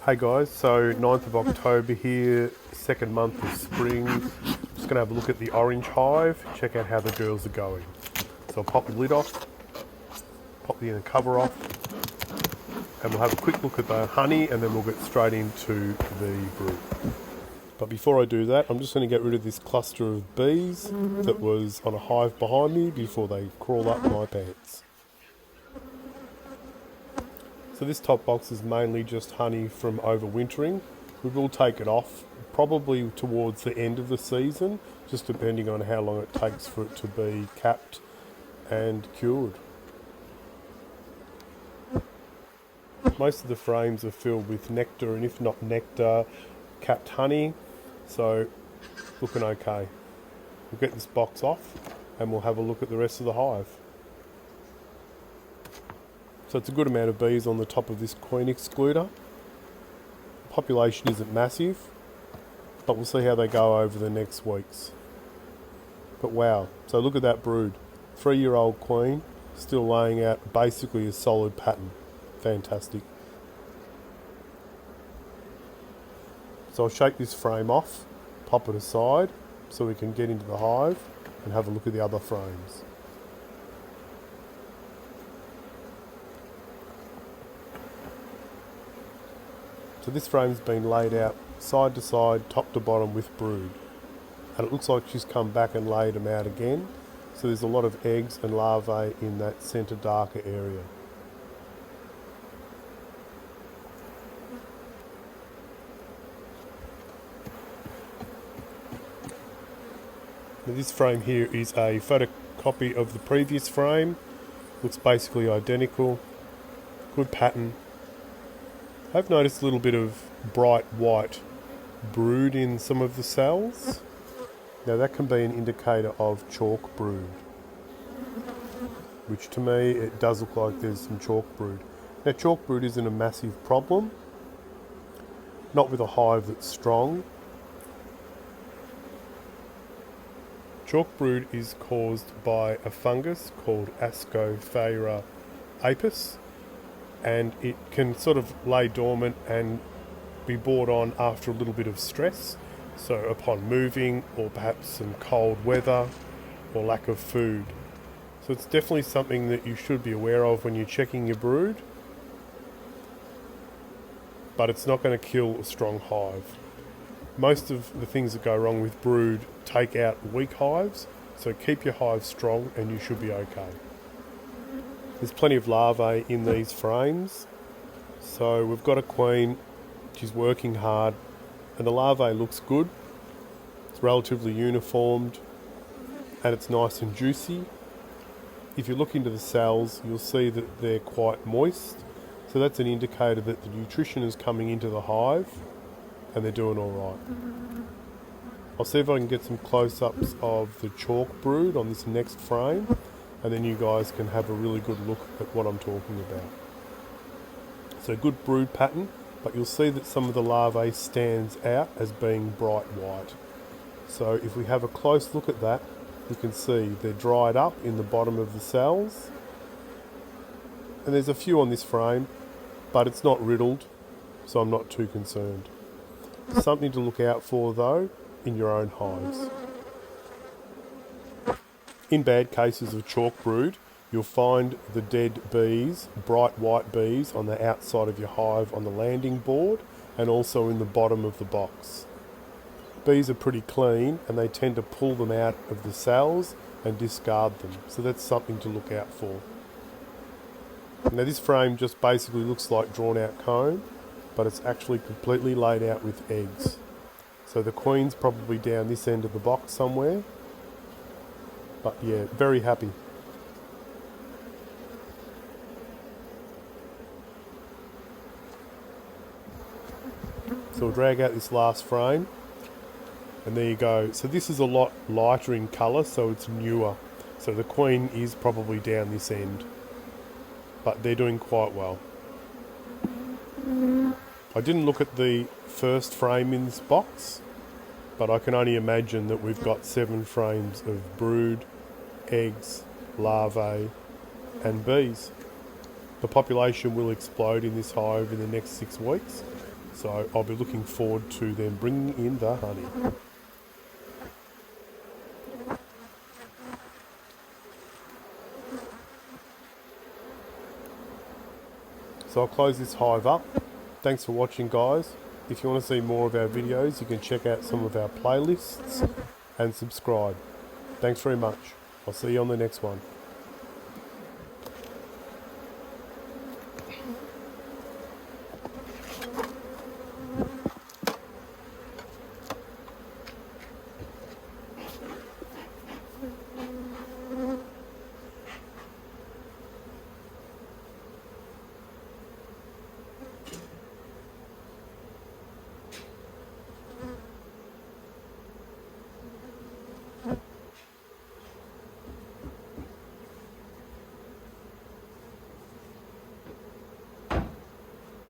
Hey guys, so 9th of October here, second month of spring. Just going to have a look at the orange hive, check out how the girls are going. So I'll pop the lid off, pop the inner cover off, and we'll have a quick look at the honey and then we'll get straight into the brood. But before I do that, I'm just going to get rid of this cluster of bees that was on a hive behind me before they crawl up my pants. So this top box is mainly just honey from overwintering. We will take it off probably towards the end of the season, just depending on how long it takes for it to be capped and cured. Most of the frames are filled with nectar, and if not nectar, capped honey, so looking okay. We'll get this box off and we'll have a look at the rest of the hive. So it's a good amount of bees on the top of this queen excluder. The population isn't massive, but we'll see how they go over the next weeks. But wow, so look at that brood. 3-year-old queen, still laying out basically a solid pattern. Fantastic. So I'll shake this frame off, pop it aside, so we can get into the hive and have a look at the other frames. So this frame's been laid out side to side, top to bottom with brood. And it looks like she's come back and laid them out again. So there's a lot of eggs and larvae in that centre darker area. Now this frame here is a photocopy of the previous frame. Looks basically identical. Good pattern. I've noticed a little bit of bright white brood in some of the cells. Now that can be an indicator of chalk brood, which to me it does look like there's some chalk brood. Now chalk brood isn't a massive problem, not with a hive that's strong. Chalk brood is caused by a fungus called Ascosphaera apis, and it can sort of lay dormant and be brought on after a little bit of stress. So upon moving, or perhaps some cold weather, or lack of food. So it's definitely something that you should be aware of when you're checking your brood. But it's not going to kill a strong hive. Most of the things that go wrong with brood take out weak hives, so keep your hive strong and you should be okay. There's plenty of larvae in these frames. So we've got a queen, she's working hard, and the larvae looks good. It's relatively uniformed and it's nice and juicy. If you look into the cells, you'll see that they're quite moist. So that's an indicator that the nutrition is coming into the hive and they're doing all right. I'll see if I can get some close-ups of the chalk brood on this next frame, and then you guys can have a really good look at what I'm talking about. So good brood pattern, but you'll see that some of the larvae stands out as being bright white. So if we have a close look at that, you can see they're dried up in the bottom of the cells. And there's a few on this frame, but it's not riddled, so I'm not too concerned. Something to look out for though, in your own hives. In bad cases of chalk brood, you'll find the dead bees, bright white bees, on the outside of your hive on the landing board and also in the bottom of the box. Bees are pretty clean and they tend to pull them out of the cells and discard them, so that's something to look out for. Now this frame just basically looks like drawn out comb, but it's actually completely laid out with eggs. So the queen's probably down this end of the box somewhere. But yeah, very happy. So we'll drag out this last frame. And there you go. So this is a lot lighter in colour, so it's newer. So the queen is probably down this end. But they're doing quite well. I didn't look at the first frame in this box, but I can only imagine that we've got 7 frames of brood, eggs, larvae and bees. The population will explode in this hive in the next 6 weeks, So I'll be looking forward to them bringing in the honey. So I'll close this hive up. Thanks for watching, guys. If you want to see more of our videos, you can check out some of our playlists and subscribe. Thanks very much. I'll see you on the next one.